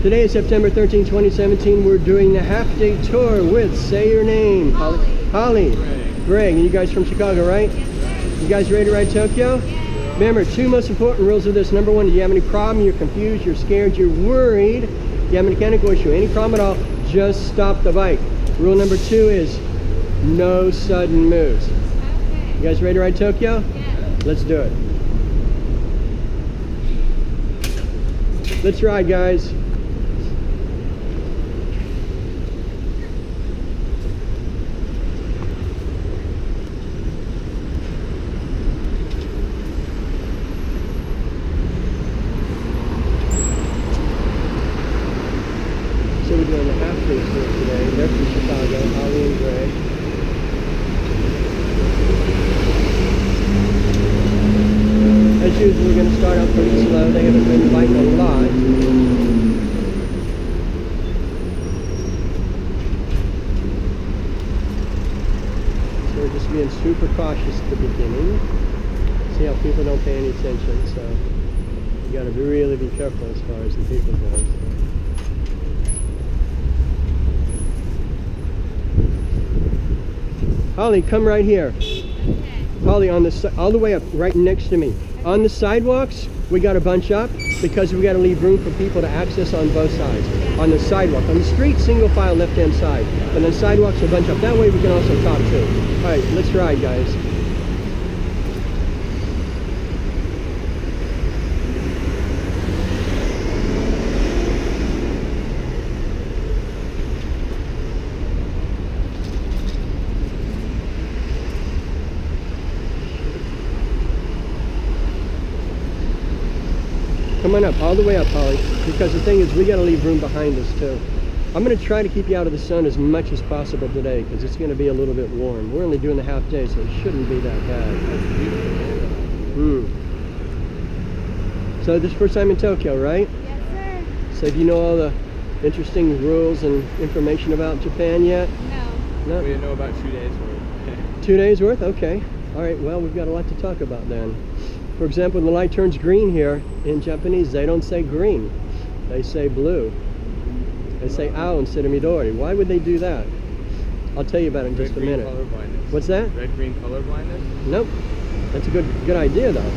Today is September 13, 2017. We're doing the half-day tour with, say your name. Holly. Greg. And you guys from Chicago, right? You guys ready to ride Tokyo? Remember, two most important rules of this. Number one, do you have any problem, you're confused, you're scared, you're worried, you have a mechanical issue, any problem at all, just stop the bike. Rule number two is no sudden moves. Okay. You guys ready to ride Tokyo? Yeah. Let's do it. Let's ride, guys. So we're doing the half-day tour today. They're from Chicago, Holly and Greg. As usual, we're going to start out pretty slow. They haven't been biking a lot. So we're just being super cautious at the beginning. See how people don't pay any attention, so you got to really be careful as far as the people go. So. Holly, come right here. Okay. Holly, on the all the way up, right next to me. Okay. On the sidewalks, we got to bunch up because we got to leave room for people to access on both sides. Yeah. On the sidewalk, on the street, single file left-hand side, and then sidewalks will bunch up. That way we can also talk too. All right, let's ride, guys. Come on up, all the way up, Holly, because the thing is we got to leave room behind us too. I'm going to try to keep you out of the sun as much as possible today because it's going to be a little bit warm. We're only doing the half day, so it shouldn't be that bad. So this is first time in Tokyo, right? Yes, sir. So do you know all the interesting rules and information about Japan yet? No. We know about 2 days worth. 2 days worth? Okay. All right, well, we've got a lot to talk about then. For example, when the light turns green here in Japanese, they don't say green. They say blue. They say ao instead of midori. Why would they do that? I'll tell you about it in just a minute. Color blindness. What's that? Red-green color blindness? Nope. That's a good idea, though.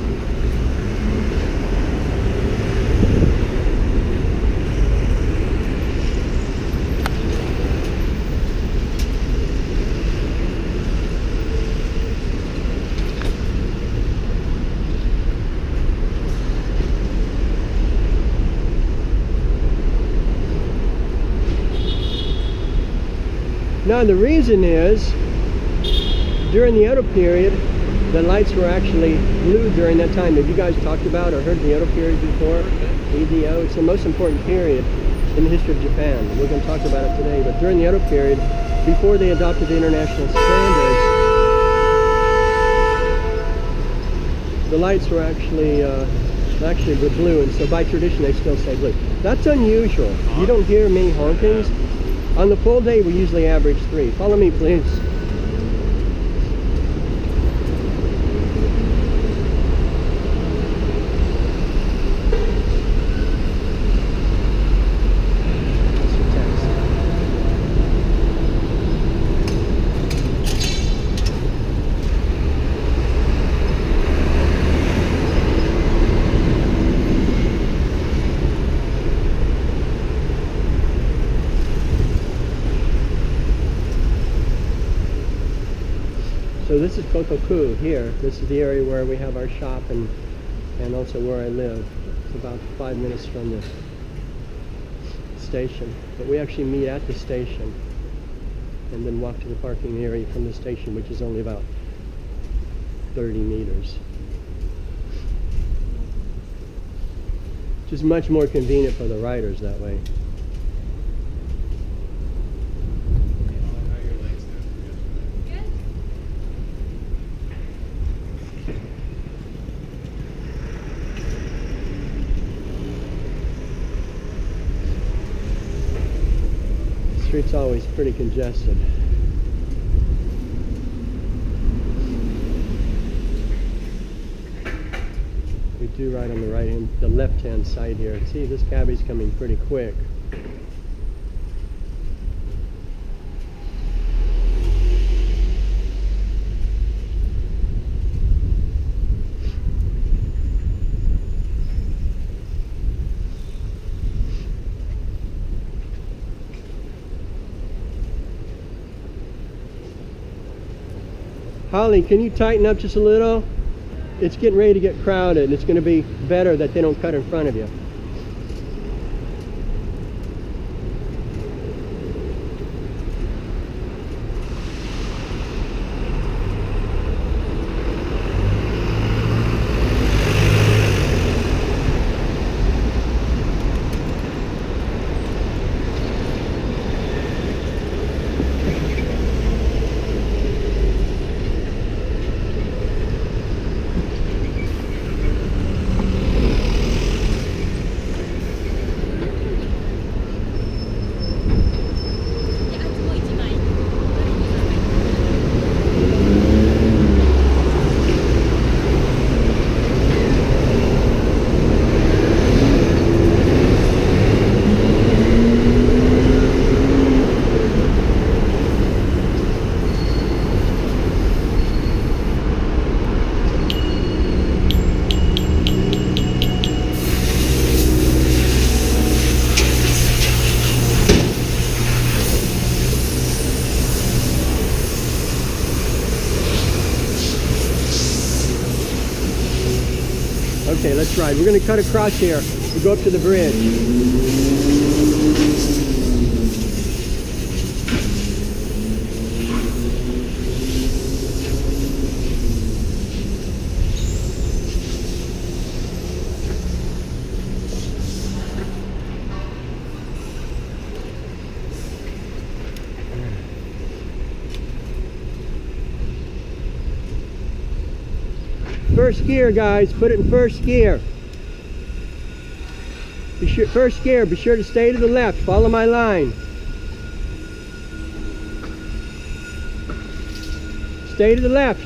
Now the reason is, during the Edo period, the lights were actually blue during that time. Have you guys talked about or heard the Edo period before? EDO, it's the most important period in the history of Japan. We're going to talk about it today, but during the Edo period, before they adopted the international standards, the lights were actually were blue, and so by tradition they still say blue. That's unusual. You don't hear many honkings. On the full day, we usually average 3. Follow me, please. So this is Kotoku here. This is the area where we have our shop and also where I live. It's about 5 minutes from the station. But we actually meet at the station and then walk to the parking area from the station, which is only about 30 meters. Which is much more convenient for the riders that way. The street's always pretty congested. We do ride on the left-hand side here. See, this cabbie's coming pretty quick. Holly, can you tighten up just a little? It's getting ready to get crowded. It's going to be better that they don't cut in front of you. Okay, let's ride. We're going to cut across here. We go up to the bridge. First gear, guys. Put it in first gear. First gear. Be sure to stay to the left. Follow my line. Stay to the left.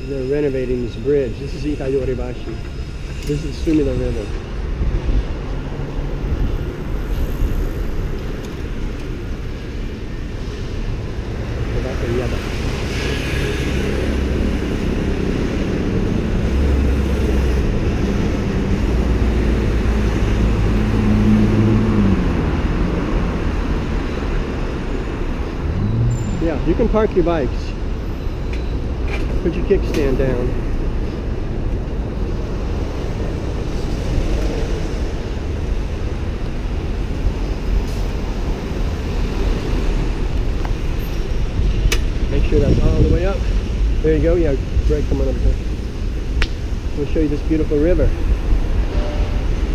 They're renovating this bridge. This is Ikayoribashi. This is Sumida River. Yeah, you can park your bikes. Put your kickstand down. Make sure that's all the way up. There you go. Yeah, Greg, come on over here. We'll show you this beautiful river.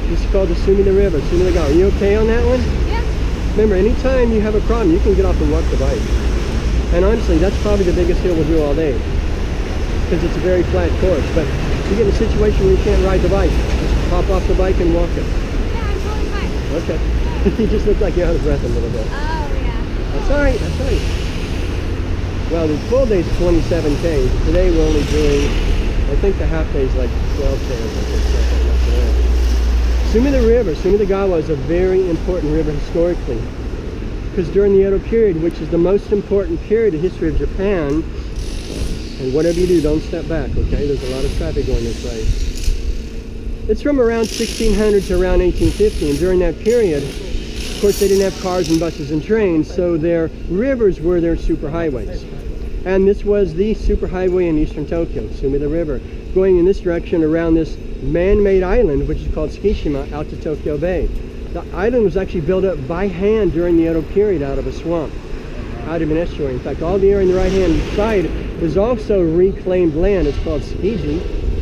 This is called the Sumida River, Sumida Ga. Are you okay on that one? Yeah. Remember, anytime you have a problem, you can get off and walk the bike. And honestly, that's probably the biggest hill we'll do all day, because it's a very flat course. But you get in a situation where you can't ride the bike, just pop off the bike and walk it. Yeah, I'm totally fine. Okay. You just look like you're out of breath a little bit. Oh, yeah. That's all right. That's all right. Well, the full day is 27K. Today we're only doing, I think the half day is like 12K or something. Sumida River, Sumidagawa, is a very important river historically, because during the Edo period, which is the most important period in the history of Japan, and whatever you do, don't step back, okay? There's a lot of traffic going this way. It's from around 1600 to around 1850, and during that period, of course, they didn't have cars and buses and trains, so their rivers were their superhighways. And this was the superhighway in eastern Tokyo, Sumida River, going in this direction around this man-made island, which is called Tsukishima, out to Tokyo Bay. The island was actually built up by hand during the Edo period out of a swamp, out of an estuary. In fact, all the area on the right-hand side is also reclaimed land. It's called Tsukiji,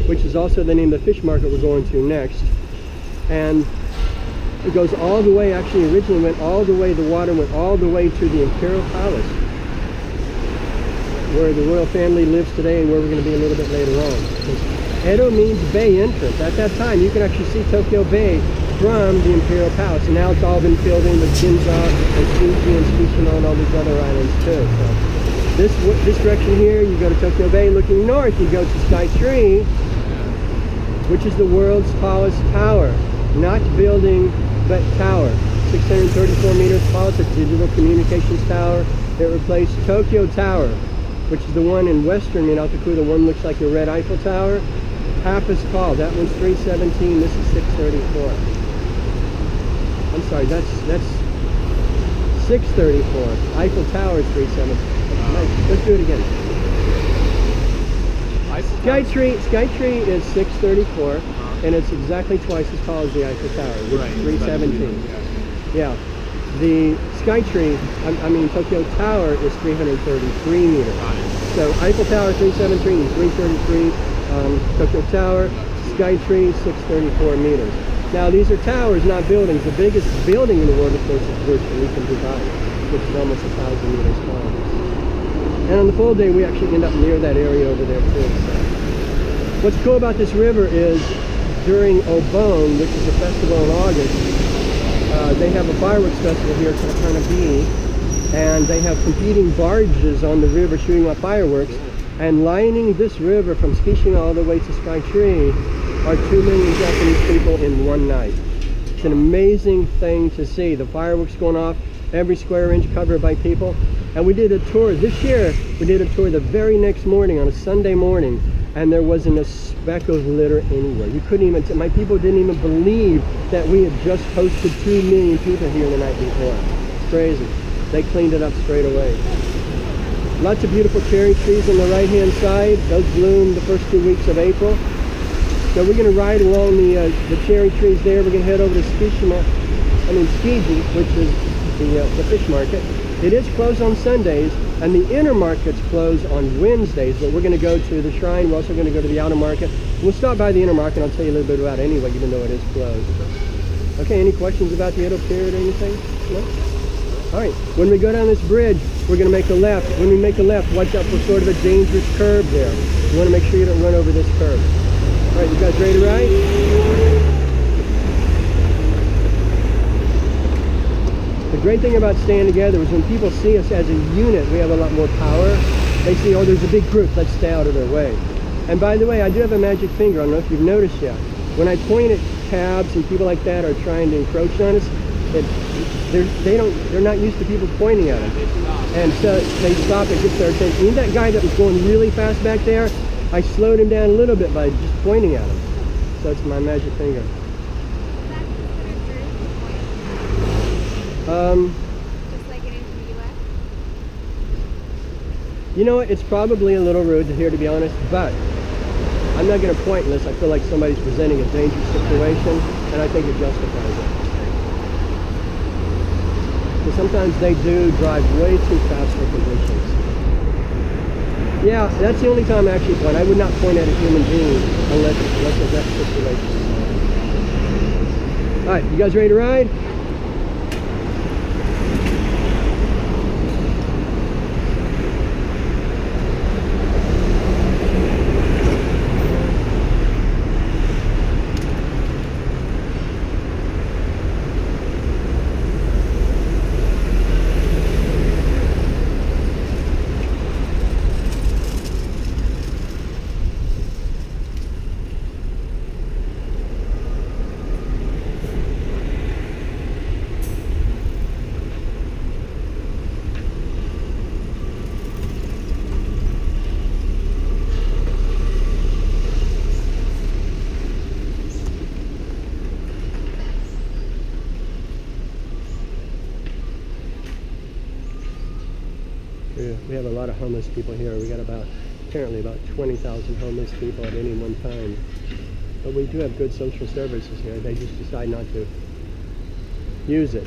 which is also the name of the fish market we're going to next. And it goes all the way, actually originally went all the way, the water went all the way to the Imperial Palace, where the royal family lives today and where we're going to be a little bit later on. Edo means bay entrance. At that time, you can actually see Tokyo Bay from the Imperial Palace, and now it's all been filled in with Ginza and Tsukiji and Tsukishima and all these other islands too. So this direction here, you go to Tokyo Bay. Looking north, you go to Sky Tree, which is the world's tallest tower. Not building, but tower. 634 meters tall. It's a digital communications tower. It replaced Tokyo Tower, which is the one in western Minato-ku. The one looks like a red Eiffel Tower. Half as tall. That one's 317. This is 634. I'm sorry, that's 634. Eiffel Tower is 317. Nice. Let's do it again. Skytree is 634, and it's exactly twice as tall as the Eiffel Tower, which is 317. Yeah. The Skytree, Tokyo Tower is 333 meters. So Eiffel Tower 317, 333. Tokyo Tower, Skytree 634 meters. Now these are towers, not buildings. The biggest building in the world, of course, is Burj Khalifa in Dubai, which is almost 1,000 meters tall. And on the full day, we actually end up near that area over there too. So. What's cool about this river is during Obon, which is a festival in August, they have a fireworks festival here called Hanabi, and they have competing barges on the river shooting off fireworks, and lining this river from Tsukiji all the way to Skytree are 2 million Japanese people in one night. It's an amazing thing to see. The fireworks going off, every square inch covered by people. And we did a tour this year. We did a tour the very next morning on a Sunday morning, and there wasn't a speck of litter anywhere. You couldn't even, my people didn't even believe that we had just hosted 2 million people here the night before. It's crazy. They cleaned it up straight away. Lots of beautiful cherry trees on the right hand side. Those bloom the first 2 weeks of April. So we're going to ride along the cherry trees there. We're going to head over to Tsukiji, which is the fish market. It is closed on Sundays, and the inner market's closed on Wednesdays, but we're going to go to the shrine. We're also going to go to the outer market. We'll stop by the inner market. I'll tell you a little bit about it anyway, even though it is closed. Okay, any questions about the Edo period or anything? No? All right, when we go down this bridge, we're going to make a left. When we make a left, watch out for sort of a dangerous curve there. You want to make sure you don't run over this curve. All right, you guys ready to ride? The great thing about staying together is when people see us as a unit, we have a lot more power. They see, oh, there's a big group, let's stay out of their way. And by the way, I do have a magic finger. I don't know if you've noticed yet. When I point at cabs and people like that are trying to encroach on us, they're not used to people pointing at them. And so they stop and get their attention. Even that guy that was going really fast back there, I slowed him down a little bit by just pointing at him. So it's my magic finger. Just like it is in the US? You know what, it's probably a little rude here, to be honest, but I'm not going to point unless I feel like somebody's presenting a dangerous situation, and I think it justifies it. Because sometimes they do drive way too fast for conditions. Yeah, that's the only time I actually point. I would not point at a human being unless it's that situation. Alright, you guys ready to ride? We have a lot of homeless people here. We got apparently about 20,000 homeless people at any one time. But we do have good social services here. They just decide not to use it.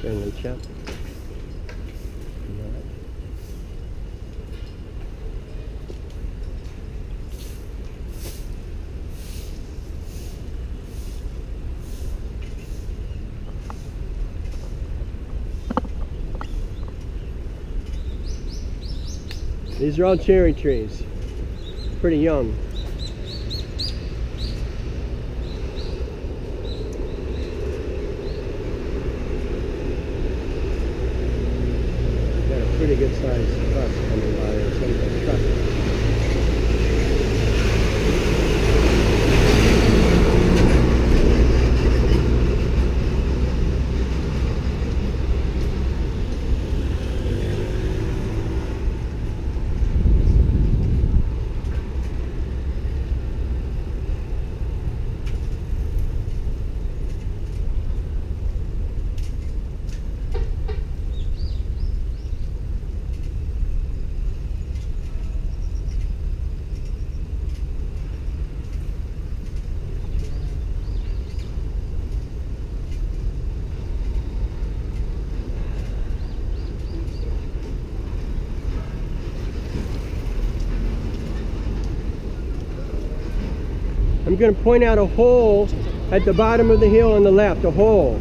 Friendly chap. No. These are all cherry trees. Pretty young. Got a pretty good sized bus coming by, or some kind of truck. I'm going to point out a hole at the bottom of the hill on the left, a hole.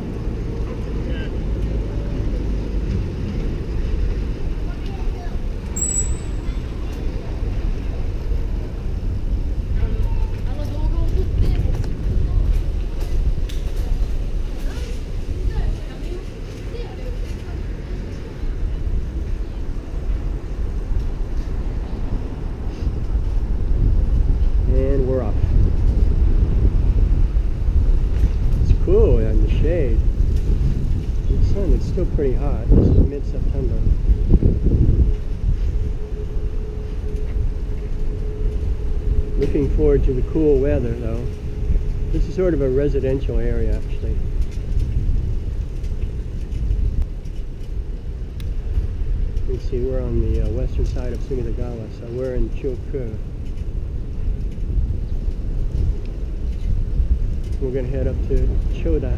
And we're off. Cool in the shade. The sun, it's still pretty hot. This is mid-September. Looking forward to the cool weather though. This is sort of a residential area actually. You can see we're on the western side of Sumida River, so we're in Choku. We're going to head up to Choda.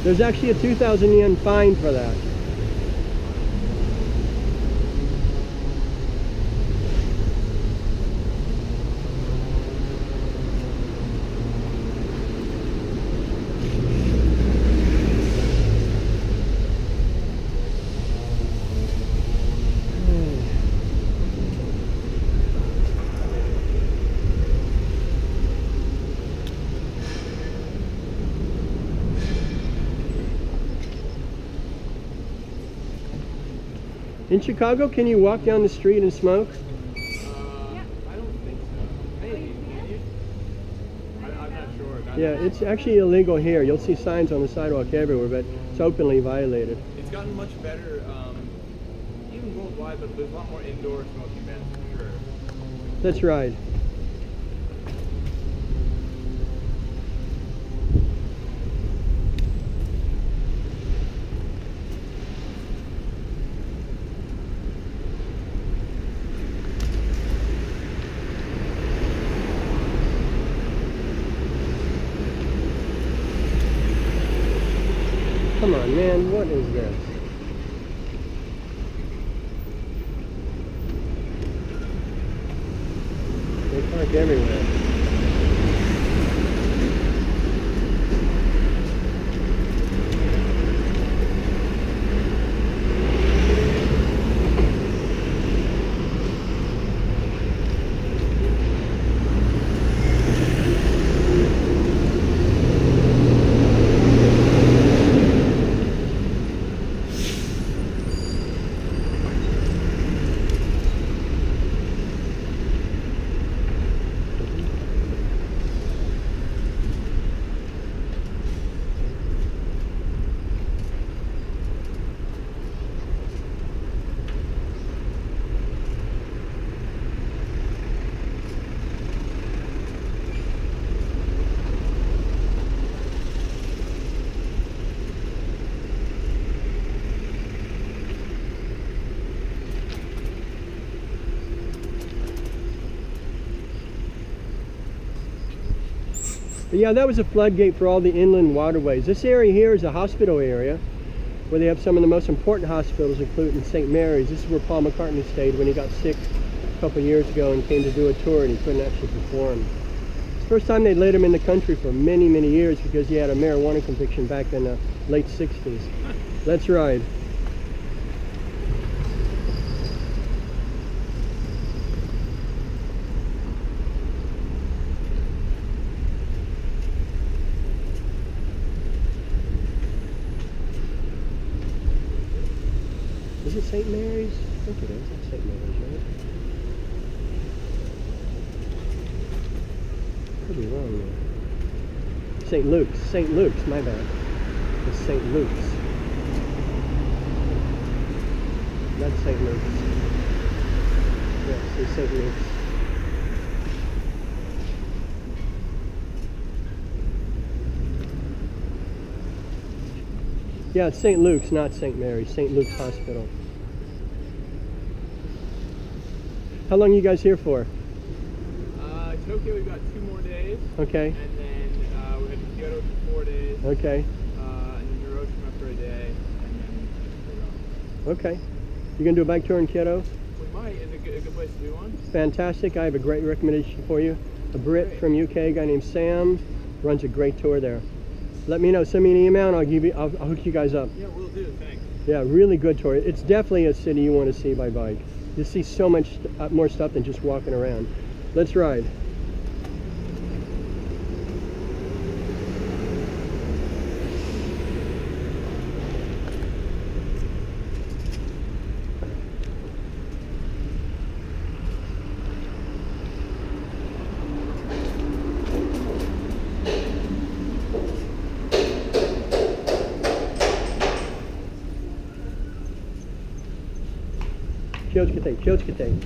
There's actually a 2,000 yen fine for that. In Chicago, can you walk down the street and smoke? I don't think so. Maybe. I'm not sure. Yeah, it's actually illegal here. You'll see signs on the sidewalk everywhere, but it's openly violated. It's gotten much better, even worldwide, but there's a lot more indoor smoking bans for sure. That's right. man, what is this? They park everywhere. But yeah, that was a floodgate for all the inland waterways. This area here is a hospital area where they have some of the most important hospitals, including St. Mary's. This is where Paul McCartney stayed when he got sick a couple years ago and came to do a tour and he couldn't actually perform. It's the first time they'd let him in the country for many, many years because he had a marijuana conviction back in the late 60s. Let's ride. Is it St. Mary's? I think it is. It's St. Mary's, right? Could be wrong there. St. Luke's. St. Luke's, my bad. It's St. Luke's. That's St. Luke's. Yeah, it's St. Luke's. Yeah, it's St. Luke's, not St. Mary's. St. Luke's Hospital. How long are you guys here for? Tokyo, we've got 2 more days. Okay. And then we're heading to Kyoto for 4 days. Okay. And then Hiroshima for a day. And then we're Okay. You gonna do a bike tour in Kyoto? We might. Is it a good place to do one? Fantastic. I have a great recommendation for you. A Brit from UK, a guy named Sam, runs a great tour there. Let me know. Send me an email and I'll hook you guys up. Yeah, we'll do. Thanks. Yeah, really good tour. It's definitely a city you want to see by bike. You see so much more stuff than just walking around. Let's ride. Kyochikite.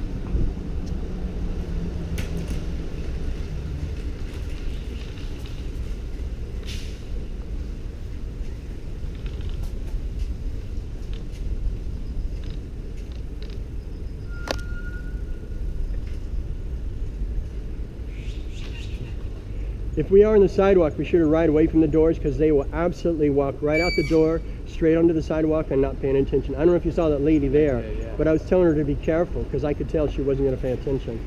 If we are on the sidewalk, be sure to ride away from the doors because they will absolutely walk right out the door, straight onto the sidewalk and not paying attention. I don't know if you saw that lady there, but I was telling her to be careful because I could tell she wasn't going to pay attention.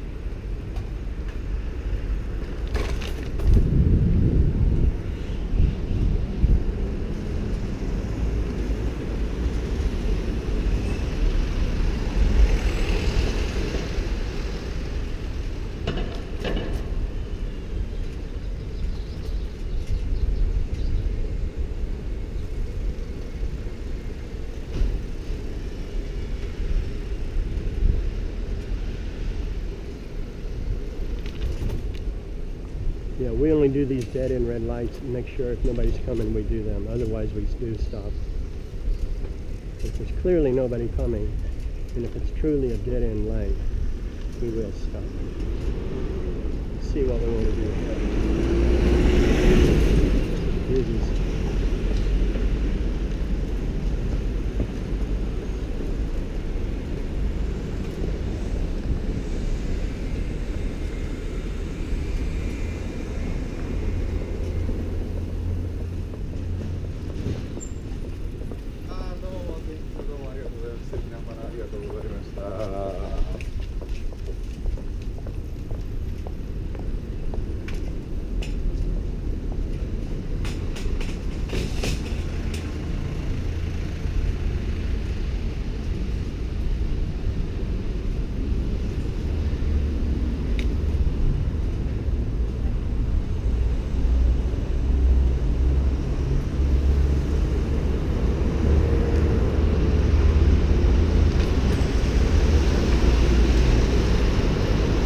Yeah, we only do these dead-end red lights and make sure if nobody's coming, we do them. Otherwise, we do stop. If there's clearly nobody coming, and if it's truly a dead-end light, we will stop. Let's see what we want to do here. Here's these.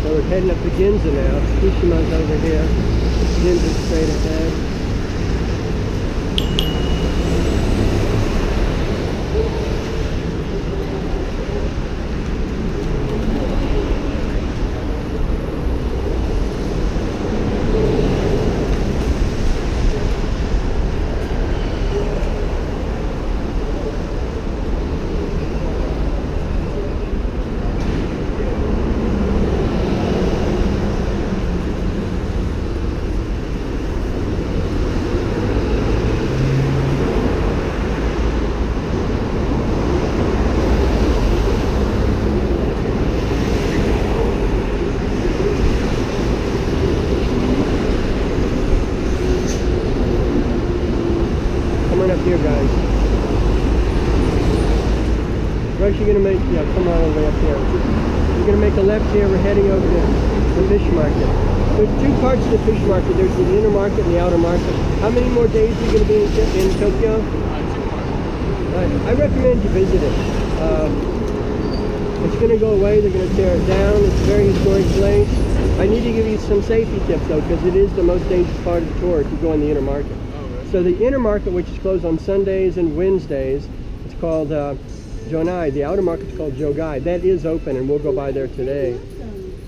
We're heading up to Ginza now. Tsushima's over here. Ginza's straight ahead. Up here, guys. We're actually going to make, yeah, come on all the way up here. We're going to make a left here. We're heading over to the fish market. There's two parts of the fish market. There's the inner market and the outer market. How many more days are you going to be in Tokyo? 2 more. Right. I recommend you visit it. It's going to go away. They're going to tear it down. It's a very historic place. I need to give you some safety tips, though, because it is the most dangerous part of the tour if you go in the inner market. So the inner market, which is closed on Sundays and Wednesdays, it's called jonai. The outer market is called jogai. That is open, and we'll go by there today.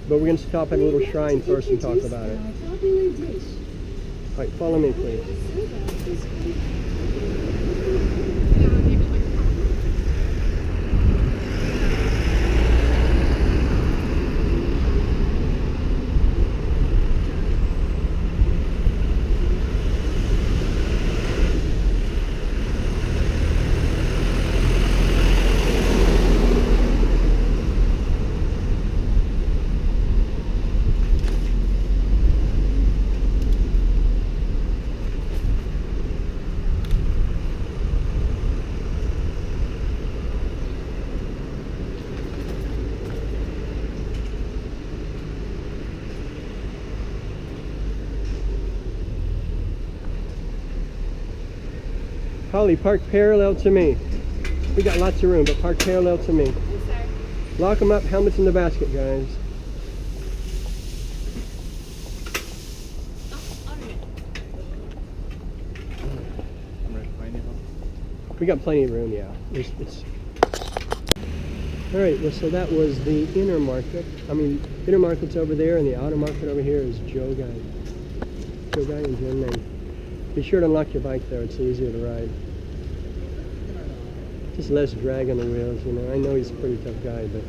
But we're going to stop at a little shrine first and talk about it. All right, follow me, please. Holly, park parallel to me. We got lots of room, but park parallel to me. I'm sorry. Lock them up, helmets in the basket, guys. I'm ready to find you. We got plenty of room, yeah. All right, well, so that was the inner market. I mean, inner market's over there, and the outer market over here is jogai. Jogai and jonai. Be sure to unlock your bike, though. It's easier to ride. Just less drag on the wheels, you know. I know he's a pretty tough guy, but...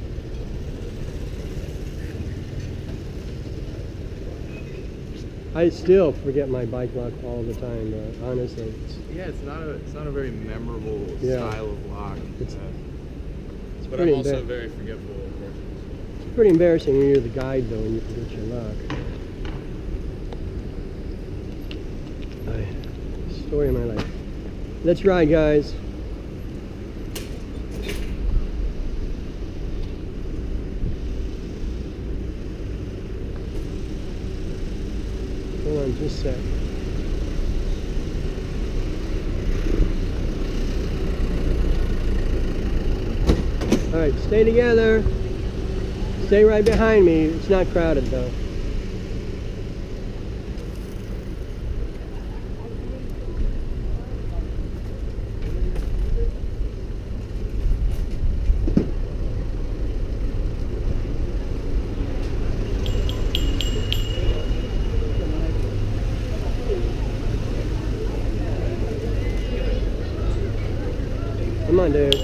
I still forget my bike lock all the time, honestly. Yeah, it's not a very memorable style of lock. But I'm also very forgetful of course. It's pretty embarrassing when you're the guide, though, and you forget your lock. Story of my life. Let's ride, guys. Hold on just a sec. All right, stay together. Stay right behind me. It's not crowded, though. Come on, dude.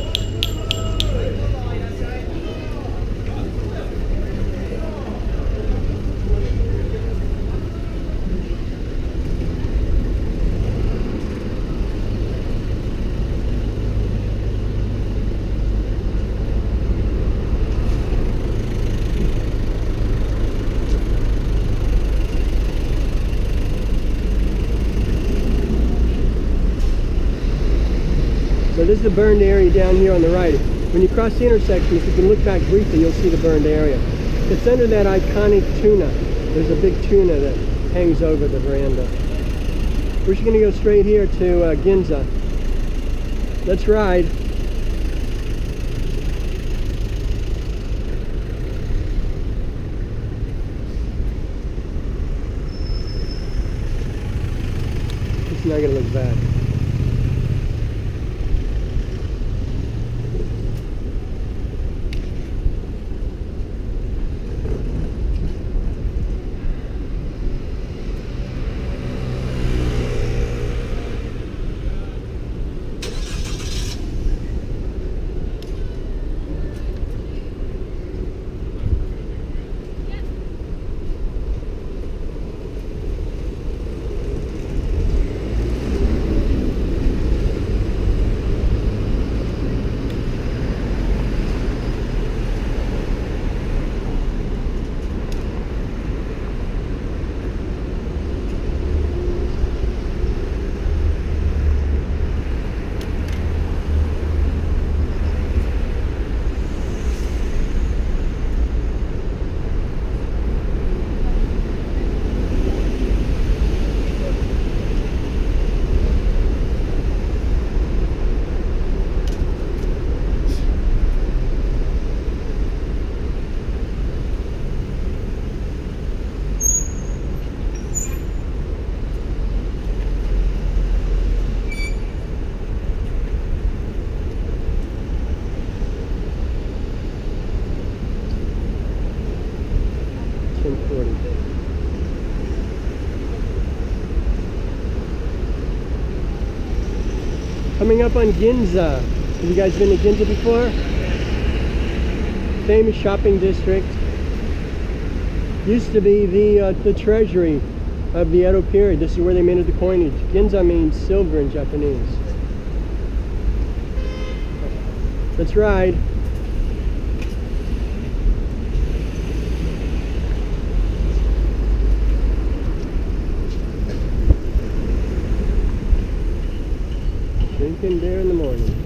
this is the burned area down here on the right. When you cross the intersection, if you can look back briefly, you'll see the burned area. It's under that iconic tuna. There's a big tuna that hangs over the veranda. We're just going to go straight here to Ginza. Let's ride. It's not going to look bad. Coming up on Ginza. Have you guys been to Ginza before? Famous shopping district. Used to be the treasury of the Edo period. This is where they minted the coinage. Ginza means silver in Japanese. Let's ride. Drinking beer in the morning.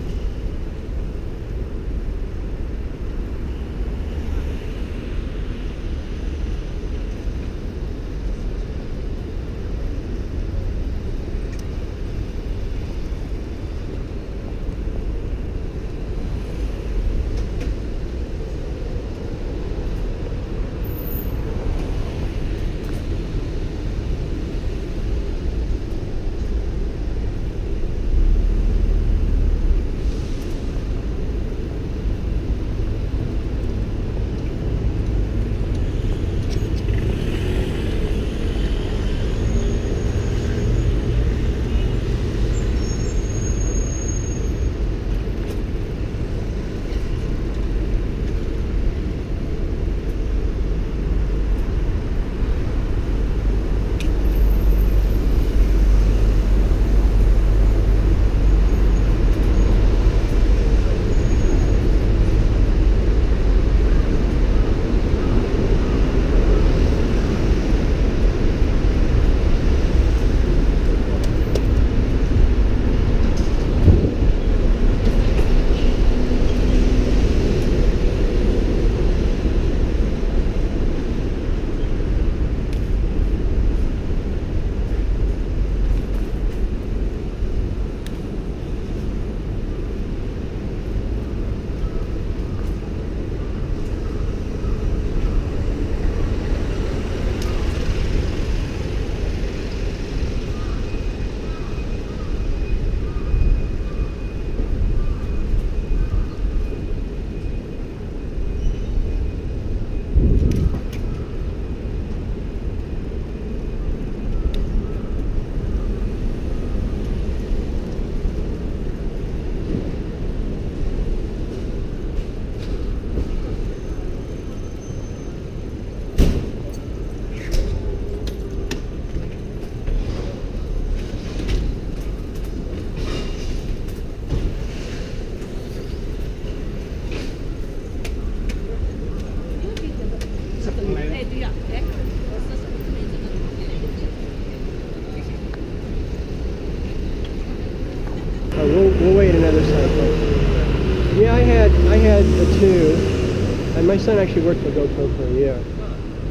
And my son actually worked for GoPro for a year.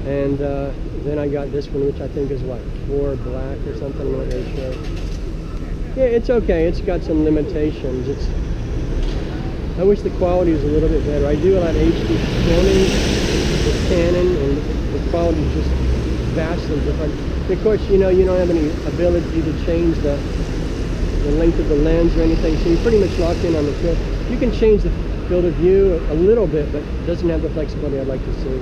And then I got this one, which I think is what, 4 black or something, I'm not really sure. Yeah, it's okay. It's got some limitations. I wish the quality was a little bit better. I do a lot of HD filming with Canon, and the quality is just vastly different. And of course, you know, you don't have any ability to change the length of the lens or anything, so you're pretty much locked in on the field. You can change the field of view a little bit, but it doesn't have the flexibility I'd like to see.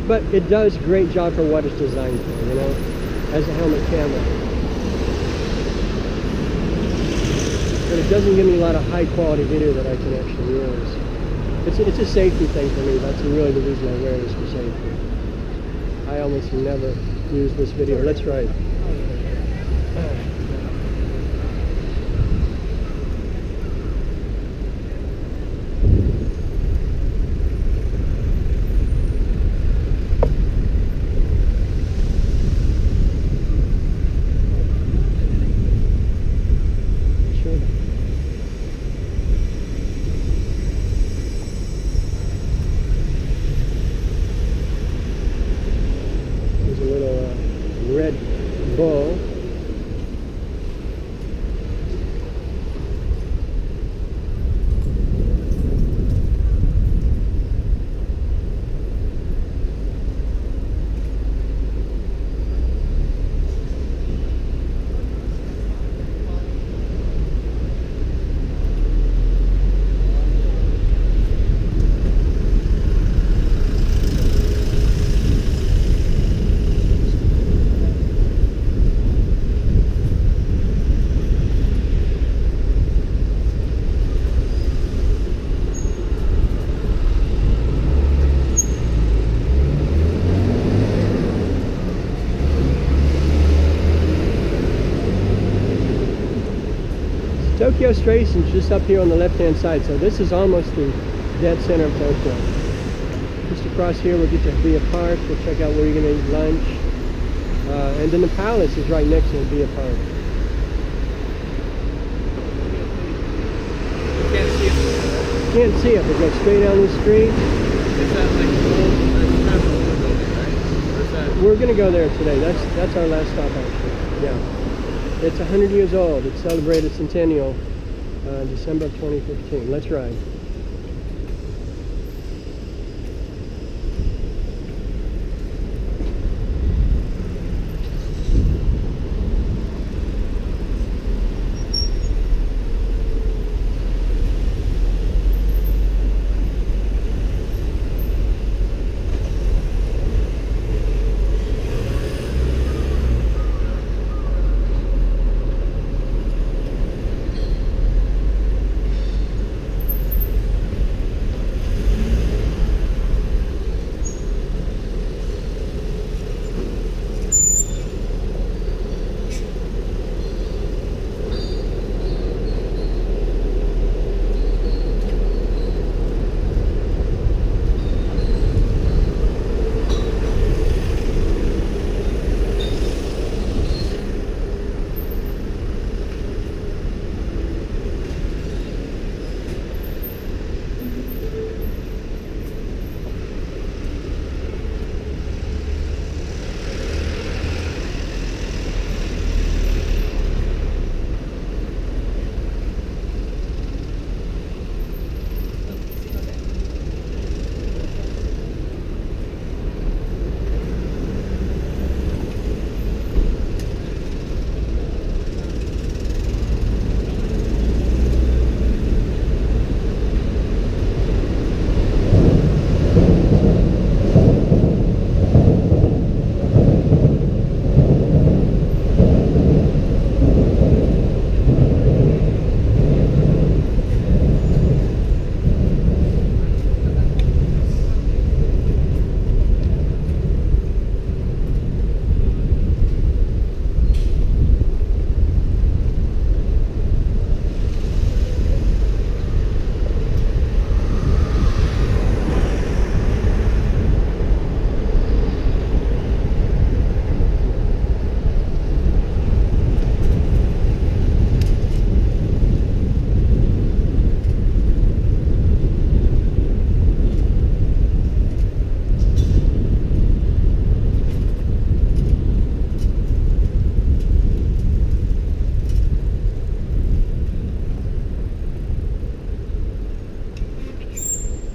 But it does a great job for what it's designed for, you know, as a helmet camera. But it doesn't give me a lot of high quality video that I can actually use. It's a safety thing for me. That's really the reason I wear this, for safety. I almost never use this video. Let's try it. Bull. Tokyo Station's just up here on the left-hand side, so this is almost the dead center of Tokyo. Just across here, we'll get to Hibiya Park. We'll check out where you're going to eat lunch. And then the palace is right next to Hibiya Park. You can't see it. Can't see it, but go straight down the street. Is that like the old building, right? Or is that... We're going to go there today. That's our last stop, actually. Yeah. It's 100 years old. It celebrated centennial December of 2015. Let's ride.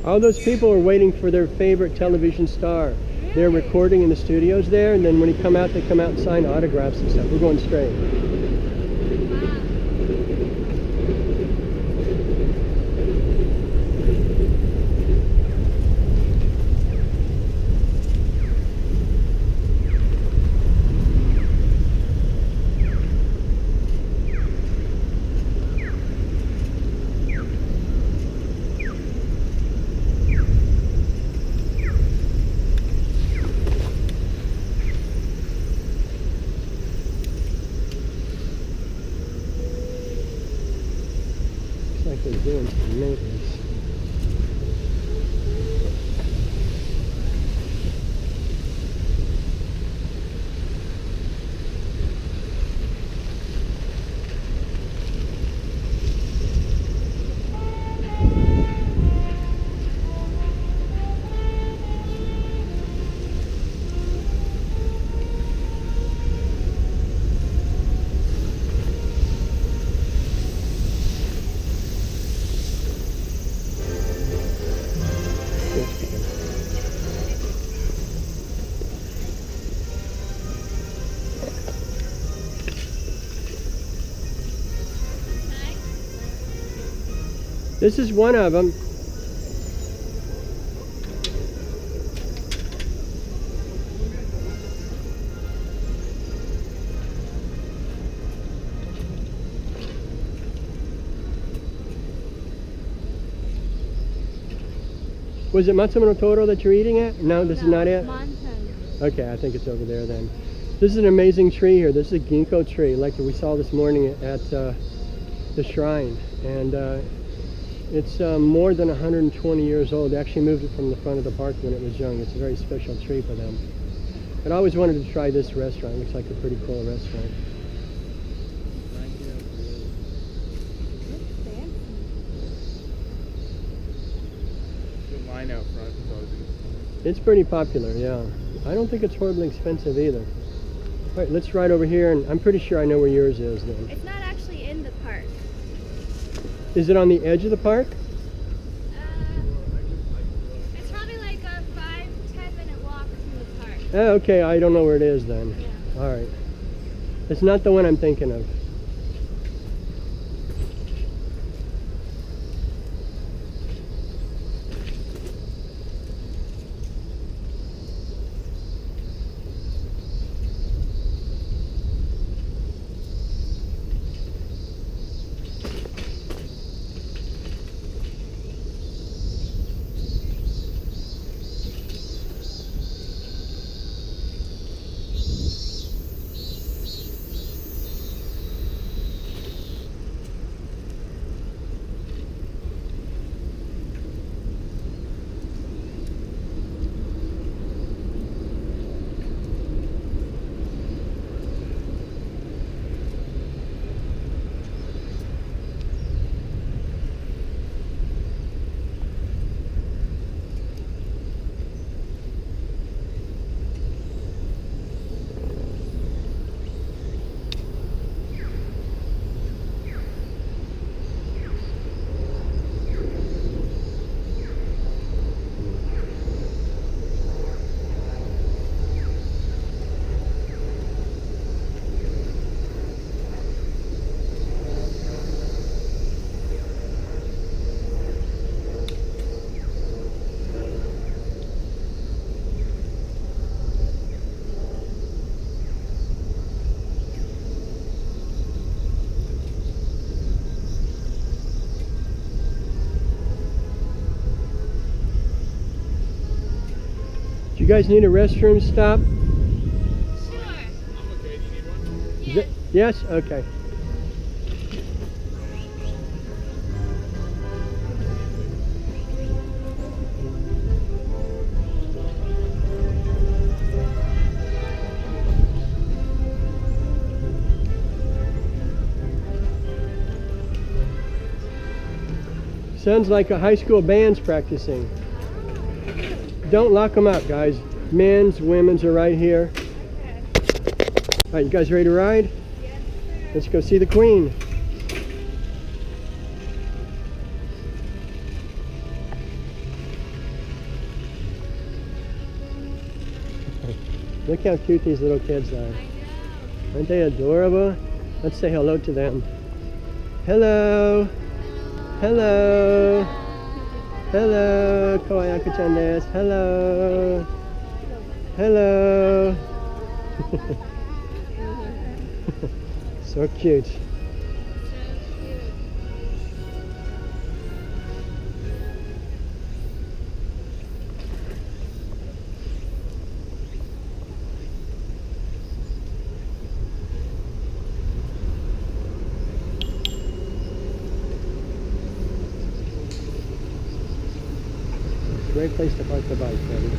All those people are waiting for their favorite television star. They're recording in the studios there, and then when they come out and sign autographs and stuff. We're going straight. Like they're doing some maintenance. This is one of them. Was it Matsumoto Toro that you're eating at? No, this is not it? Mountain. Okay, I think it's over there then. This is an amazing tree here. This is a ginkgo tree like we saw this morning at the shrine. And it's more than 120 years old. They actually moved it from the front of the park when it was young. It's a very special tree for them. But I always wanted to try this restaurant. It looks like a pretty cool restaurant. The line out front is always interesting. It's pretty popular, yeah. I don't think it's horribly expensive either. All right, let's ride over here, and I'm pretty sure I know where yours is then. It's not actually in the park. Is it on the edge of the park? It's probably like a 5-10 minute walk from the park. Oh, okay, I don't know where it is then. Yeah. All right. It's not the one I'm thinking of. Do you guys need a restroom stop? Sure. I'm okay. Do you need one? Yes. Yes? Okay. Sounds like a high school band's practicing. Don't lock them up, guys. Men's, women's are right here. Okay. All right, you guys ready to ride? Yes, sir. Let's go see the Queen. Look how cute these little kids are. I know. Aren't they adorable? Let's say hello to them. Hello. Hello. Hello. Kawaii Aku-chan desu. Hello. Hello. So cute. Great place to park the bike, buddies.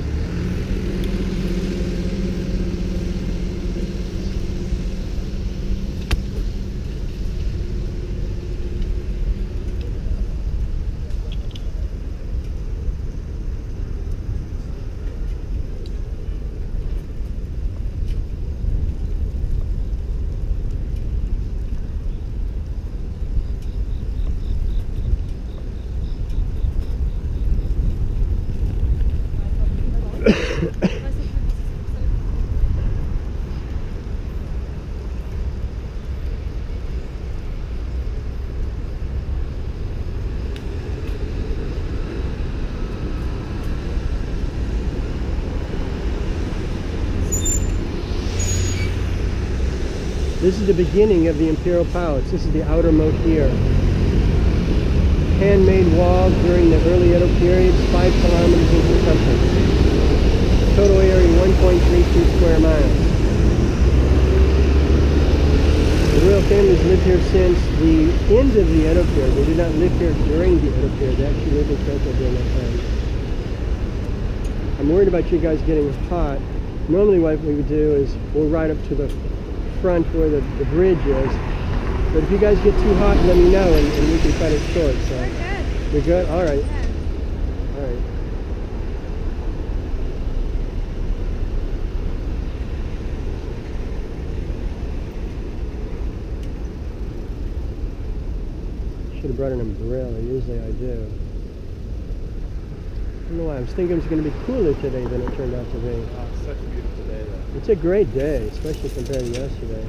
This is the beginning of the Imperial Palace. This is the outermost here. Handmade walls during the early Edo period, 5 kilometers in circumference. Total area 1.32 square miles. The royal families lived here since the end of the Edo period. They did not live here during the Edo period. They actually lived in Kyoto during that time. I'm worried about you guys getting hot. Normally what we would do is we'll ride up to the front where the bridge is. But if you guys get too hot, let me know and we can cut it short. So. We're good. You're good? All right. Yeah. All right. Should have brought an umbrella. Usually I do. I don't know why. I was thinking it was going to be cooler today than it turned out to be. Oh, it's such a beautiful day, though. It's a great day, especially compared to yesterday.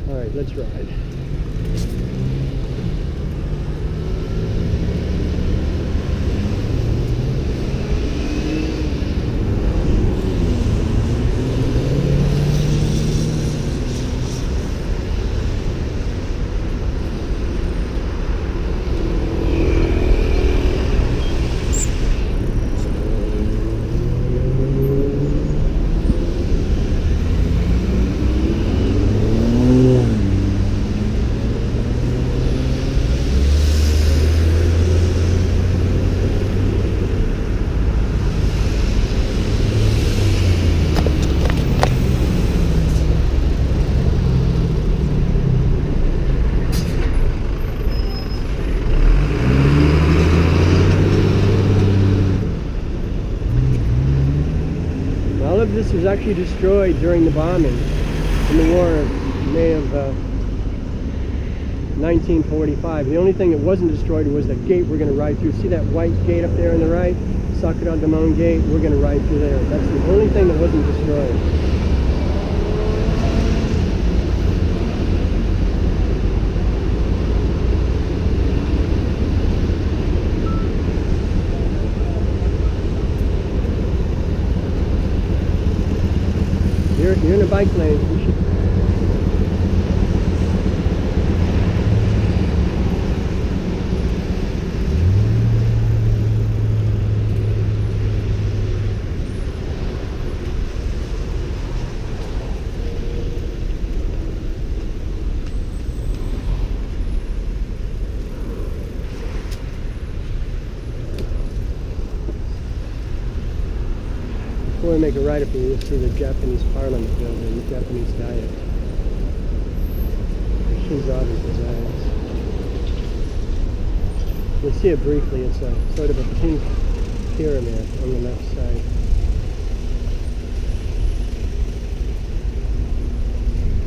All right, let's ride. This was actually destroyed during the bombing in the war of May of 1945. The only thing that wasn't destroyed was the gate we're going to ride through. See that white gate up there on the right? Sakura Damon Gate. We're going to ride through there. That's the only thing that wasn't destroyed. You're in a bike lane. You should... Before we make a right up here, you'll see the Japanese Parliament building, the Japanese Diet. Ginza resides. You'll see it briefly. It's a sort of a pink pyramid on the left side.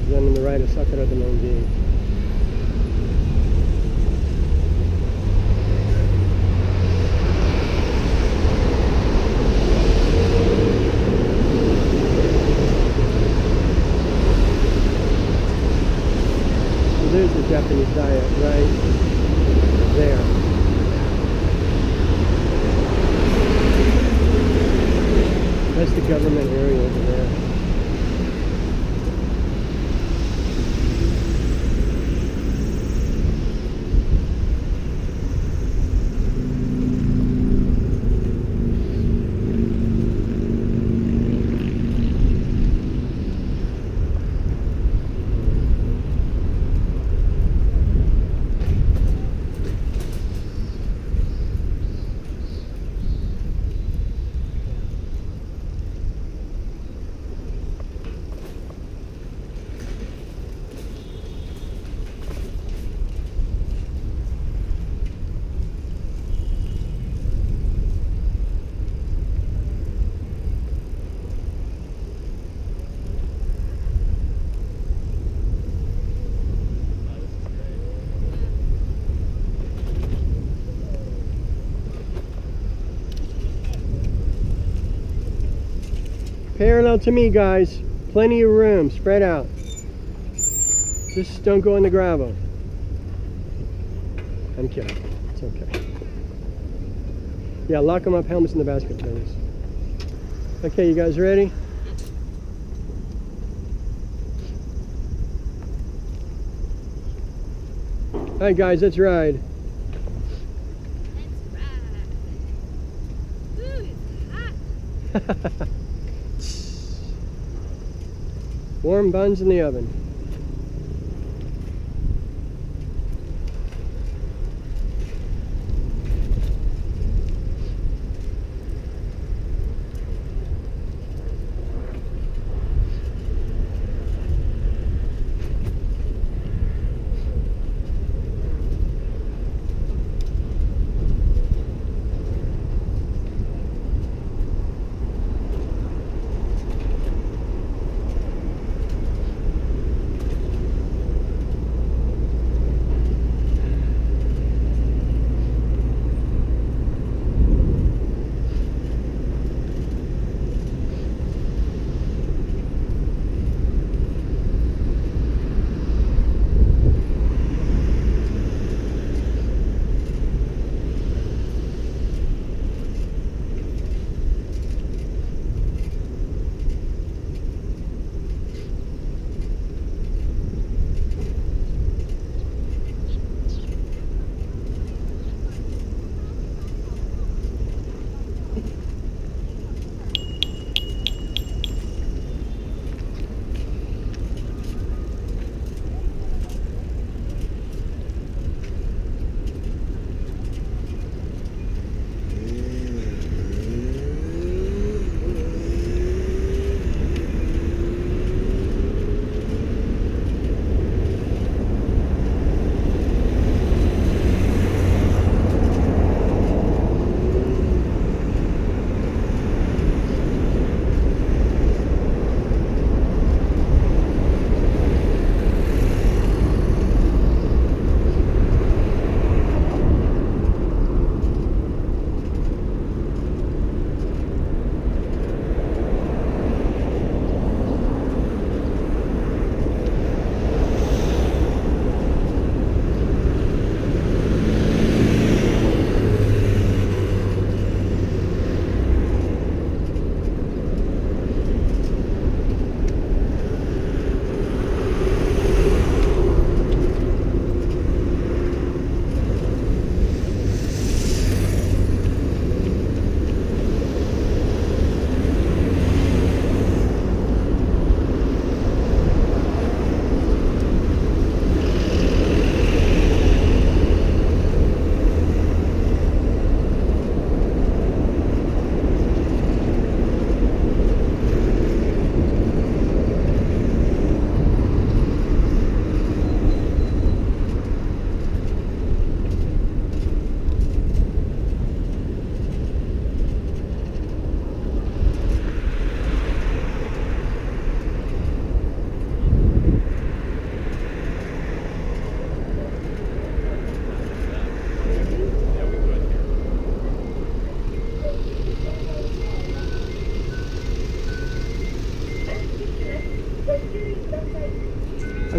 Then on the right is Sakura Damon Gate. there's the Japanese diet right there. That's the government area over there. Parallel to me, guys. Plenty of room. Spread out. Just don't go in the gravel. I'm kidding. It's okay. Yeah, lock them up. Helmets in the basket, please. Okay, you guys ready? All right, guys, let's ride. Ooh, it's hot. Warm buns in the oven.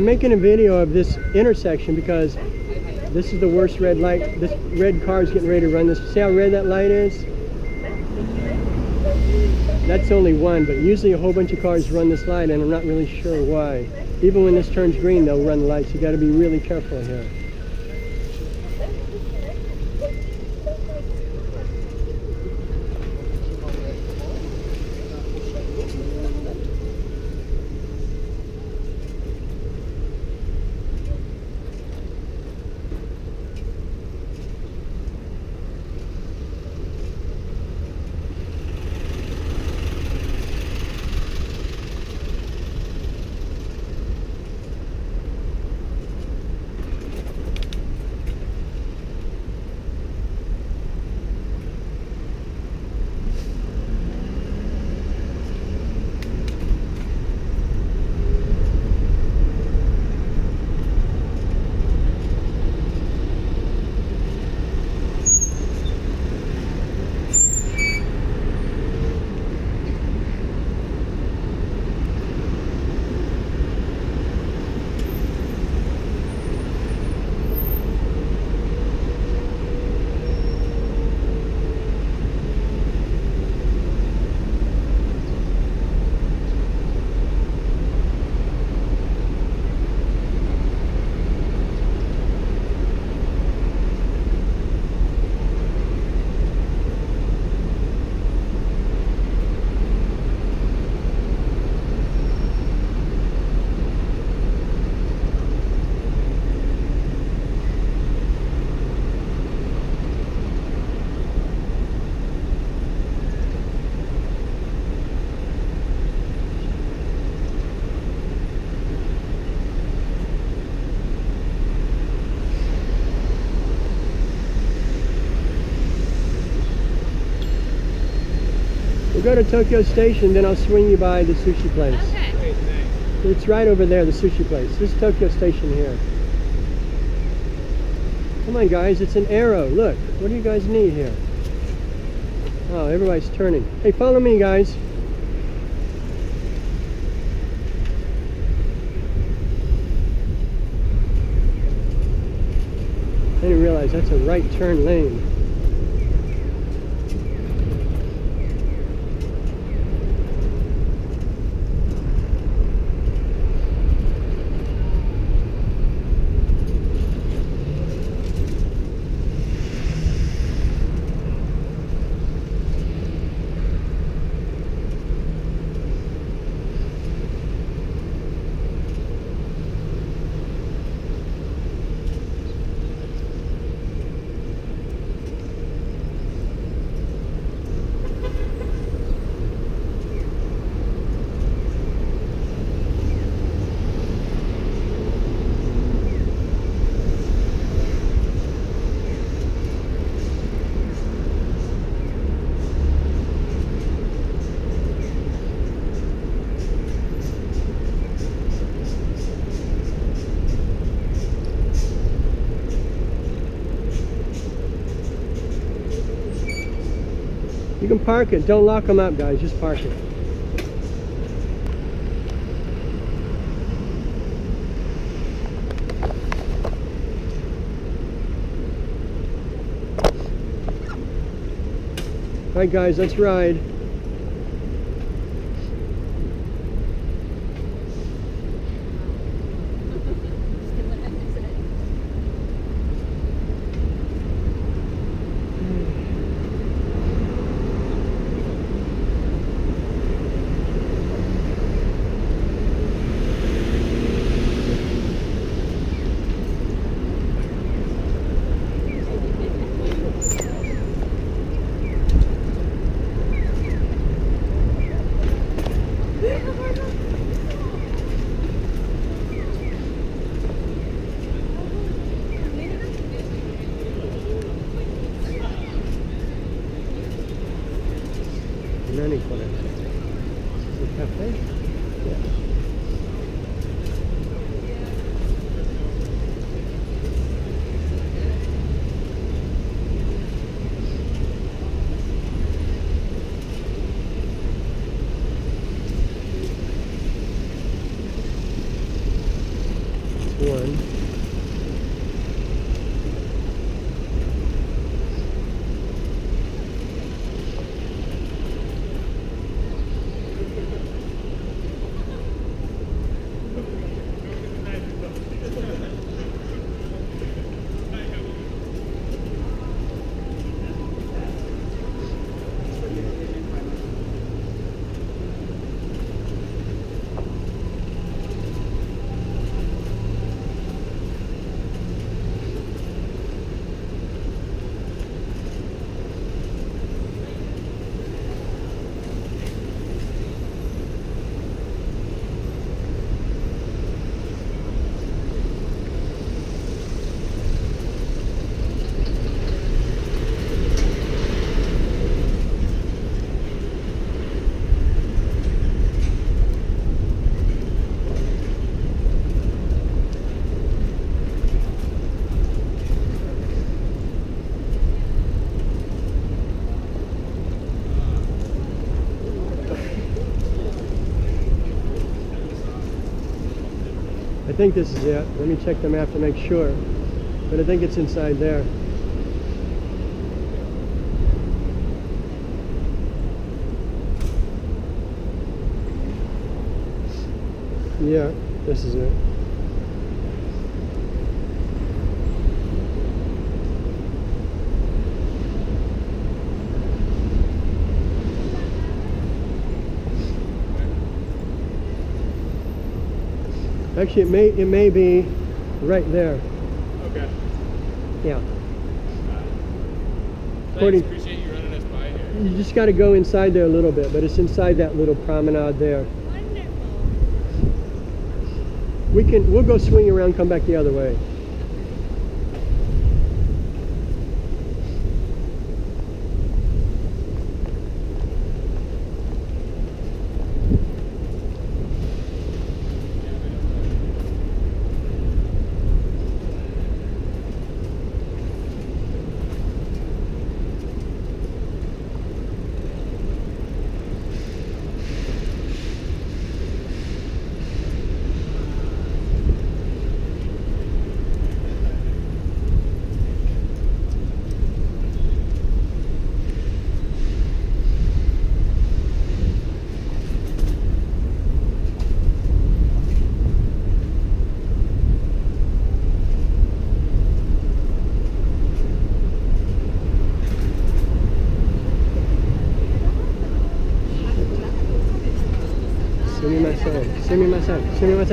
I'm making a video of this intersection because this is the worst red light. This red car is getting ready to run this. See how red that light is? That's only one, but usually a whole bunch of cars run this light, and I'm not really sure why. Even when this turns green, they'll run the lights. You got to be really careful here. We'll go to Tokyo Station, then I'll swing you by the sushi place. Okay. Great, thanks. It's right over there, the sushi place. This is Tokyo Station here. Come on, guys, it's an arrow. Look, what do you guys need here? Oh, everybody's turning. Hey, follow me, guys. I didn't realize that's a right turn lane. You can park it. Don't lock them up, guys. Just park it. All right, guys, let's ride. Cafe? Yeah. think this is it. Let me check the map to make sure. But I think it's inside there. Yeah, this is it. Actually, it may be right there. Okay. Yeah. Thanks, appreciate you running us by here. You just got to go inside there a little bit, but it's inside that little promenade there. Wonderful. We'll go swing around, come back the other way. Sumimasen.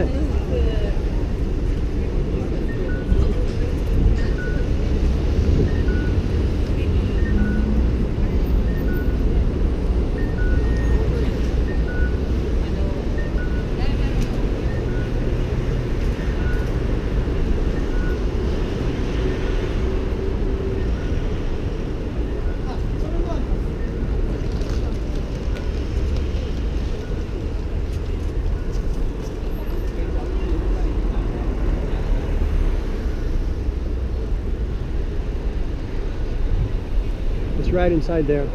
It's right inside there.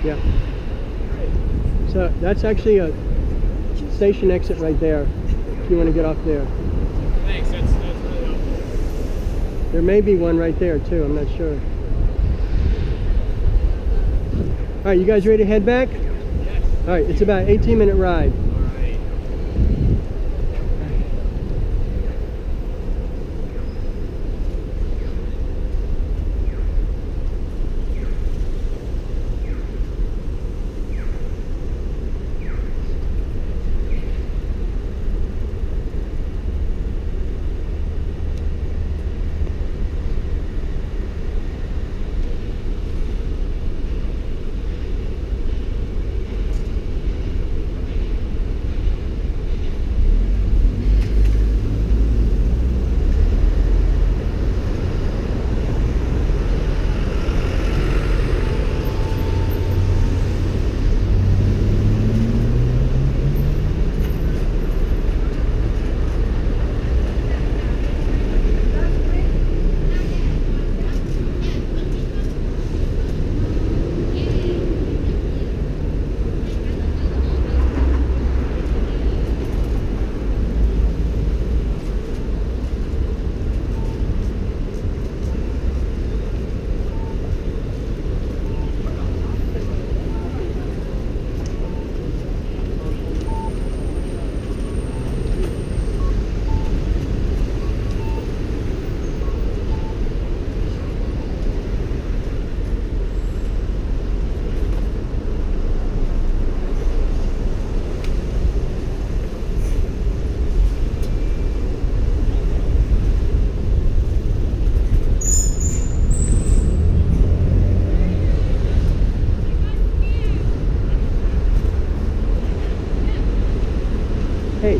Yeah. So that's actually a station exit right there, if you want to get off there. Thanks, that's really helpful. There may be one right there too, I'm not sure. All right, you guys ready to head back? Yes. All right, it's about an 18-minute ride.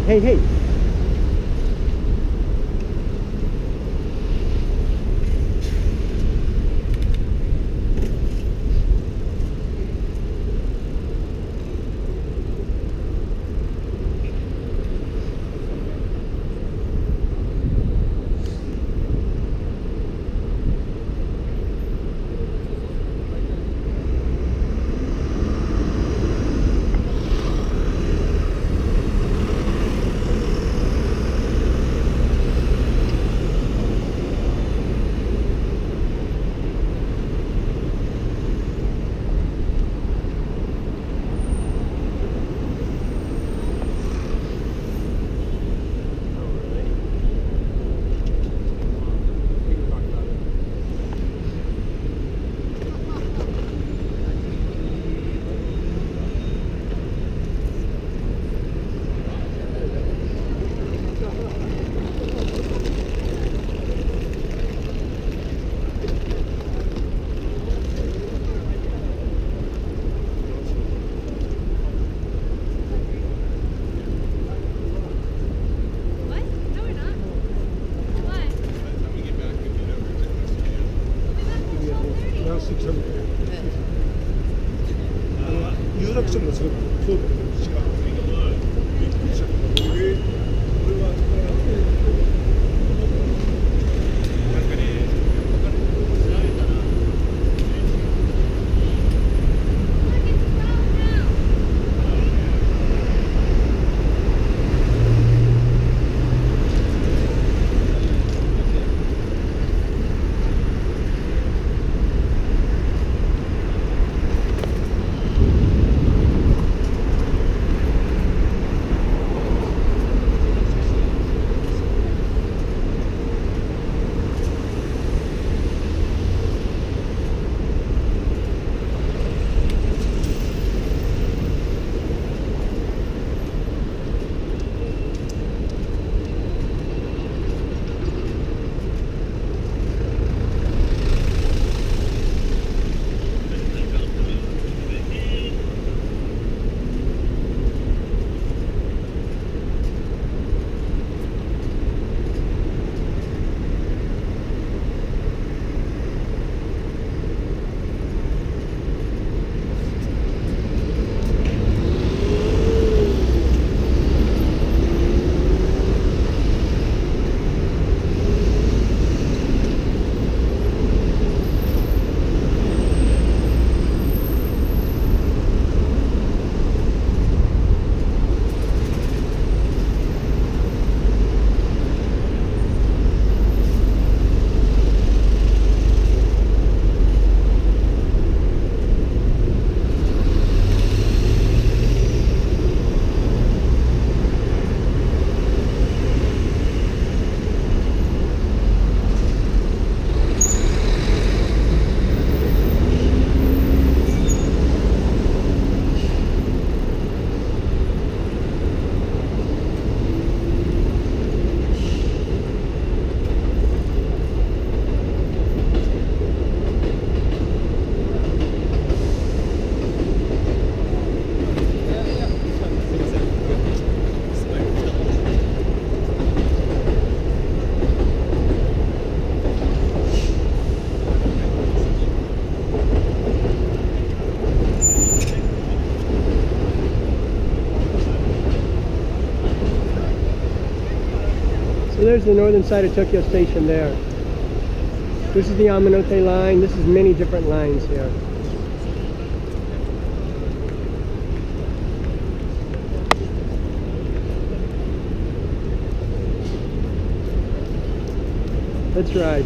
Hey. 유럽적으로 there's the northern side of Tokyo Station there. This is the Yamanote line. This is many different lines here. Let's ride.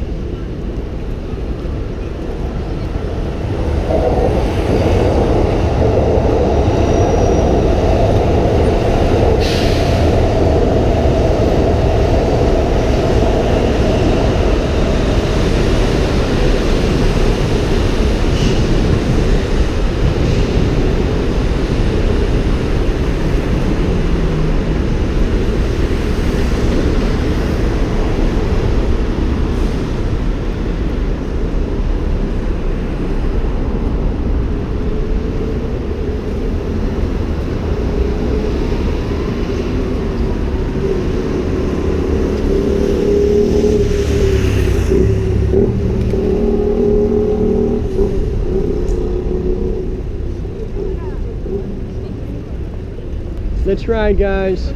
Let's ride, guys.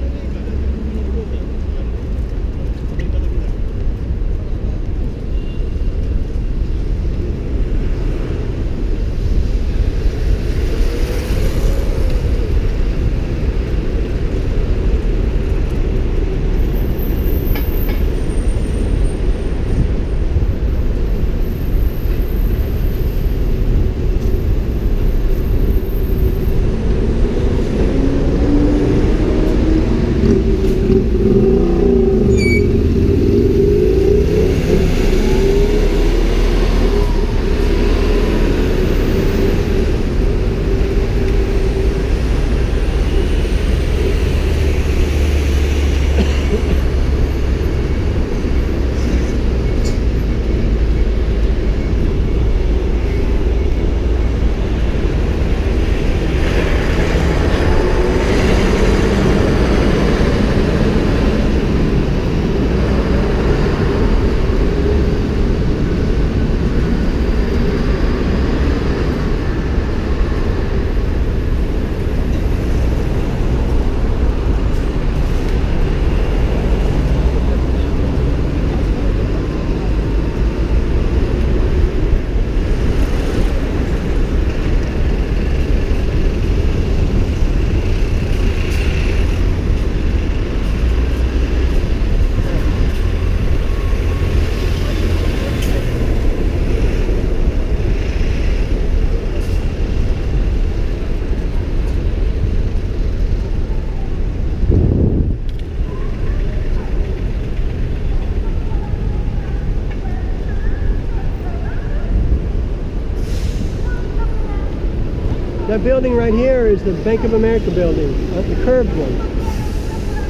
That building right here is the Bank of America building, the curved one.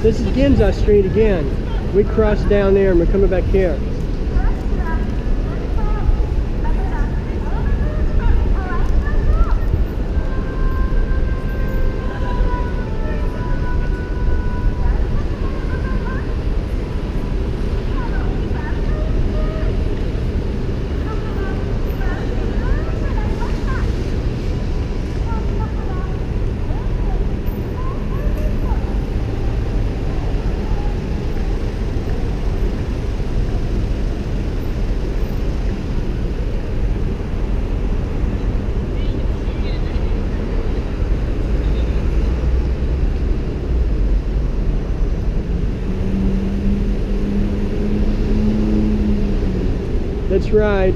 This is Ginza Street again. We crossed down there and we're coming back here. Let's ride.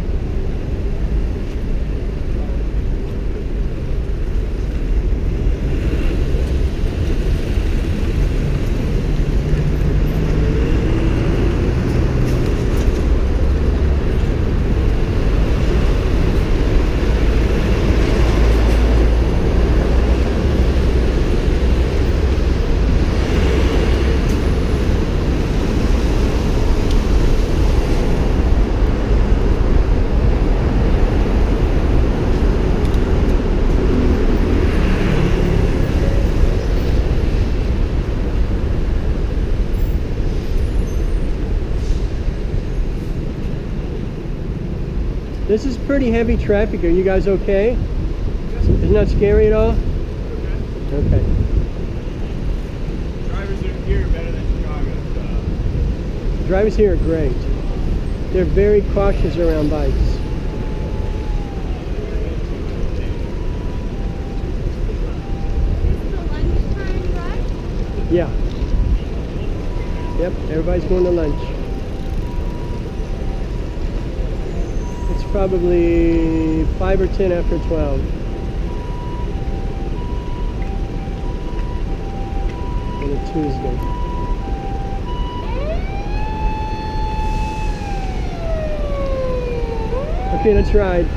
This is pretty heavy traffic. Are you guys okay? Isn't that scary at all? Okay. Drivers are here better than Chicago. Drivers here are great. They're very cautious around bikes. Is the lunchtime rush? Yeah. Yep, everybody's going to lunch. It's probably 5 or 10 after 12. On a Tuesday. Okay, let's ride.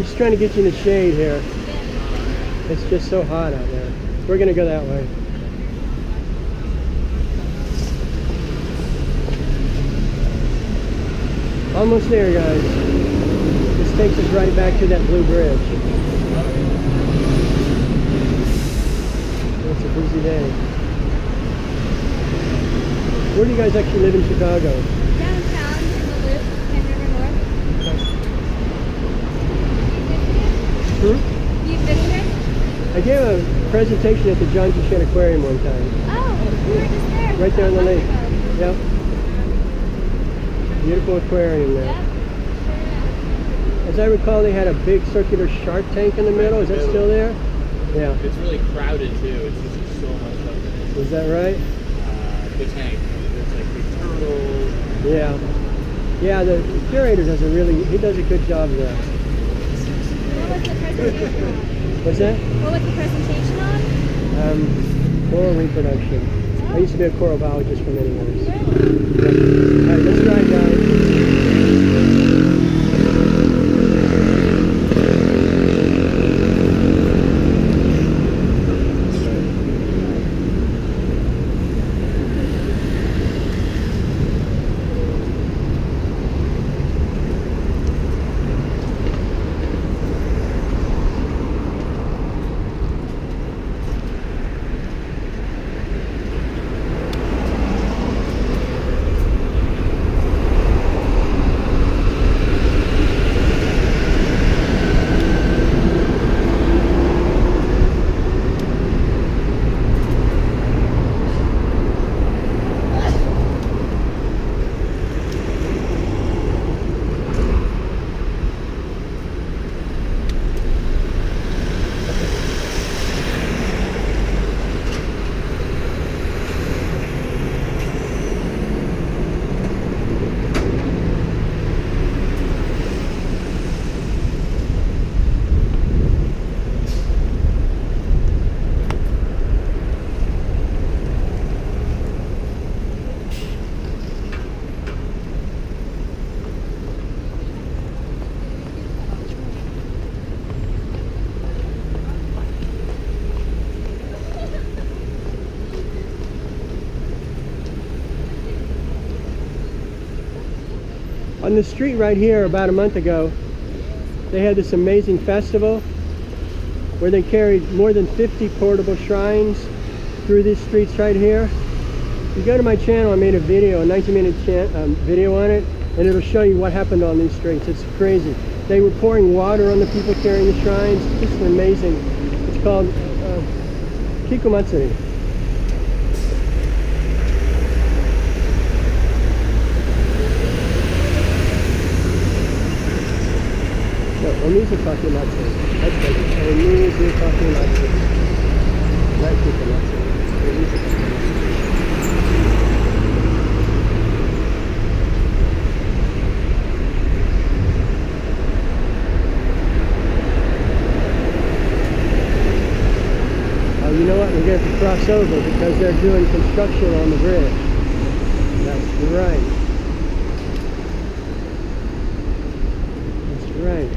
just trying to get you in the shade here. It's just so hot out there. We're gonna go that way. Almost there, guys. This takes us right back to that blue bridge. It's a busy day. Where do you guys actually live in Chicago? Downtown in the Loop, Penn River North. Hmm? You visited? I gave a presentation at the John Duchenne Aquarium one time. Oh, we were just there. Right there on the lake. Ago. Yep. Beautiful aquarium there. Yep. As I recall, they had a big circular shark tank in the middle. Is that still there? Yeah. It's really crowded too. It's just so much stuff in it. Is that right? The tank. There's like big turtles. Yeah. Yeah, the curator does he does a good job there. What was the presentation on? What's that? What was the presentation on? Coral reproduction. I used to be a coral biologist for many years. Really? Yeah. Alright, let's ride, guys. On the street right here about a month ago, they had this amazing festival where they carried more than 50 portable shrines through these streets right here. If you go to my channel, I made a video, a 19-minute video on it, and it'll show you what happened on these streets. It's crazy. They were pouring water on the people carrying the shrines. It's amazing. It's called Kikumatsuri. Omizu Kakematsu. That's good. Omizu Kakematsu. Not Kikumatsu. Omizu Kakematsu. Oh, you know what? We're going to have to cross over because they're doing construction on the bridge. That's right. That's right.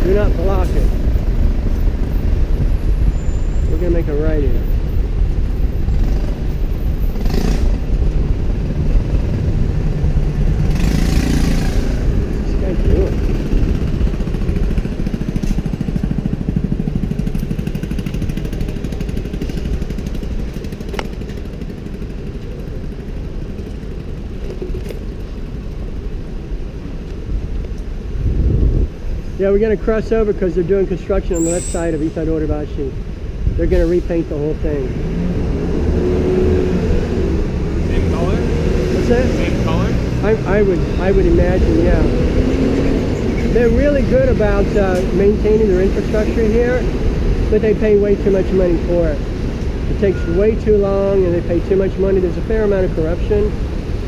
Not block it. We're gonna make a right here. What's this guy doing? Yeah, we're going to cross over because they're doing construction on the left side of Itadoribashi. They're going to repaint the whole thing. What's that? Same color? I would imagine, yeah. They're really good about maintaining their infrastructure here, but they pay way too much money for it. It takes way too long, and they pay too much money. There's a fair amount of corruption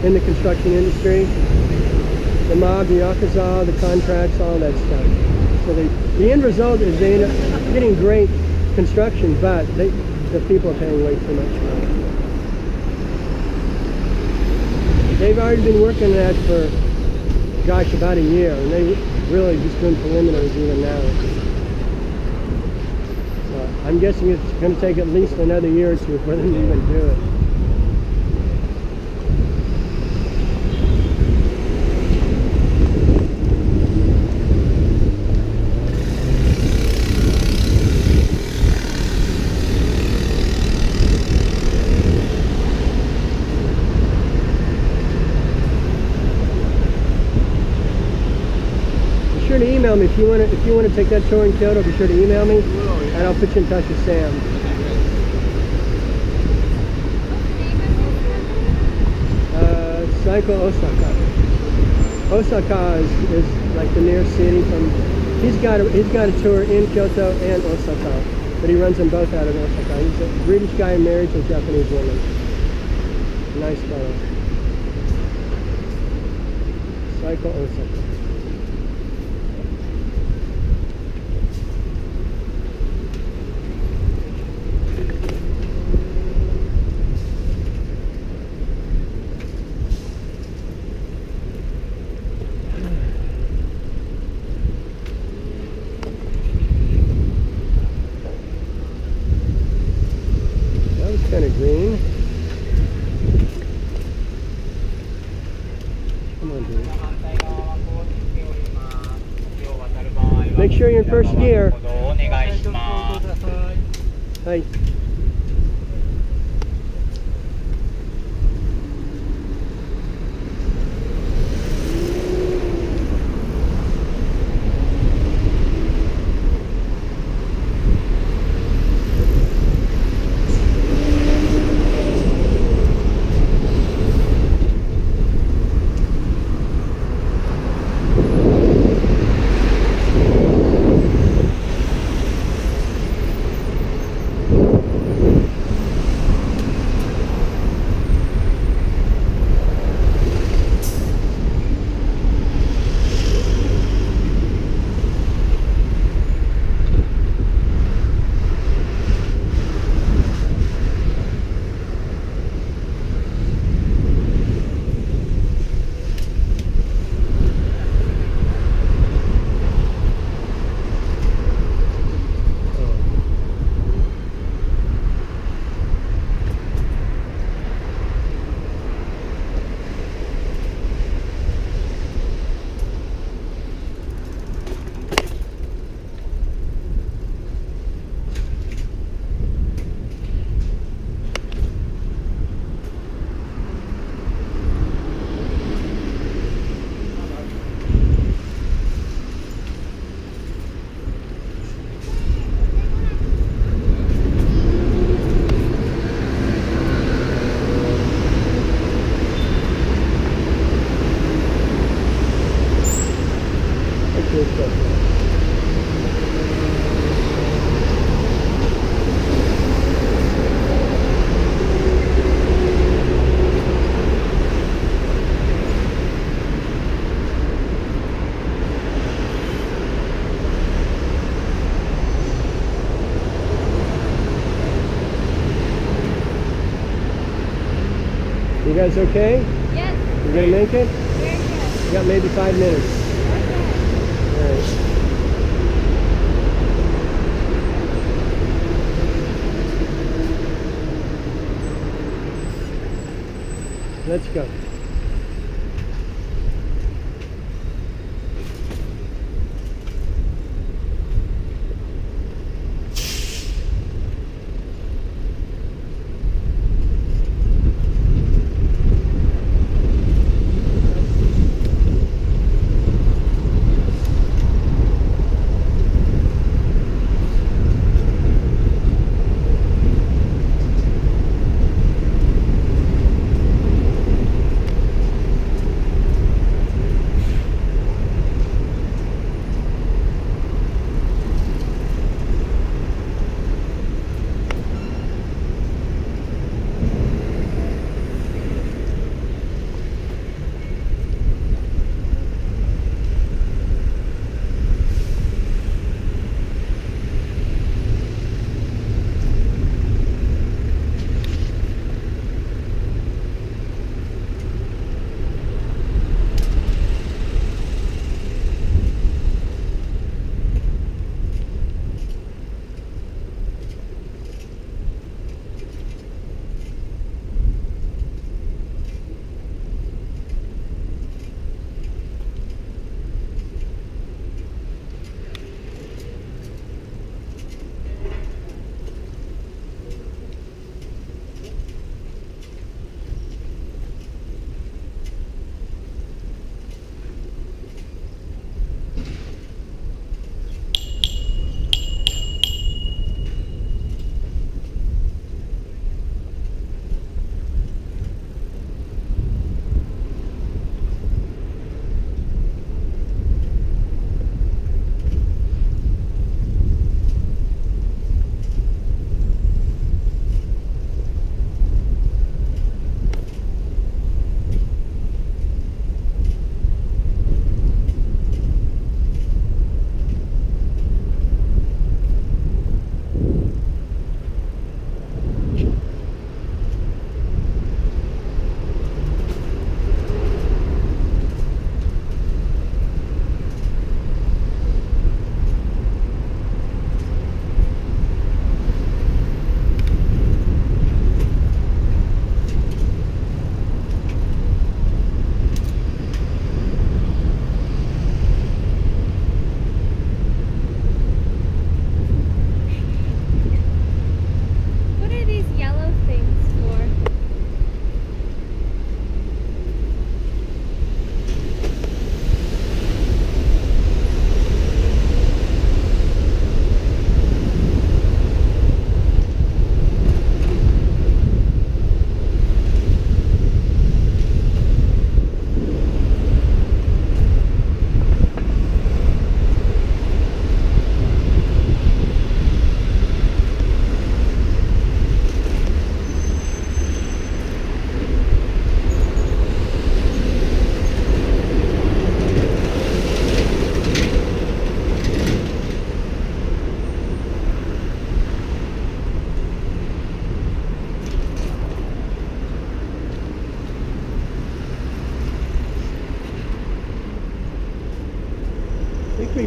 in the construction industry. The mob, the yakuza, the contracts, all that stuff. So the end result is they end up getting great construction, but the people are paying way too much money. They've already been working on that for, gosh, about a year, and they really just doing preliminaries even now. So I'm guessing it's going to take at least another year or two for them to even do it. Be sure to email me if you want to take that tour in Kyoto. Be sure to email me, and I'll put you in touch with Sam. Saiko Osaka. Osaka is like the nearest city from. He's got a tour in Kyoto and Osaka, but he runs them both out of Osaka. He's a British guy married to a Japanese woman. Nice fellow. Saiko Osaka. Kind of green. Come on, dude. Make sure you're in first gear. Hi. You guys okay? Yes. You gonna make it? Very good. You got maybe 5 minutes. Okay. All right. Let's go.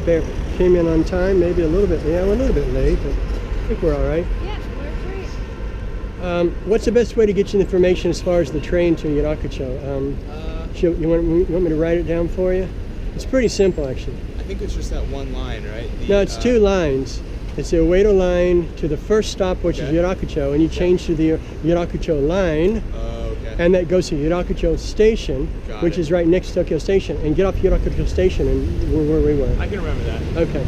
we came in on time, maybe a little bit. Yeah, we're a little bit late, but I think we're all right. Yeah, we're great. What's the best way to get you information as far as the train to Yurakucho? You want me to write it down for you? It's pretty simple, actually. I think it's just that one line, right? No, it's two lines. It's the Uedo line to the first stop, which is Yurakucho, and you change to the Yurakucho line, and that goes to Yurakucho Station, which is right next to Tokyo Station, and get off Yurakucho Station, and we're where we were. I can remember that. Okay.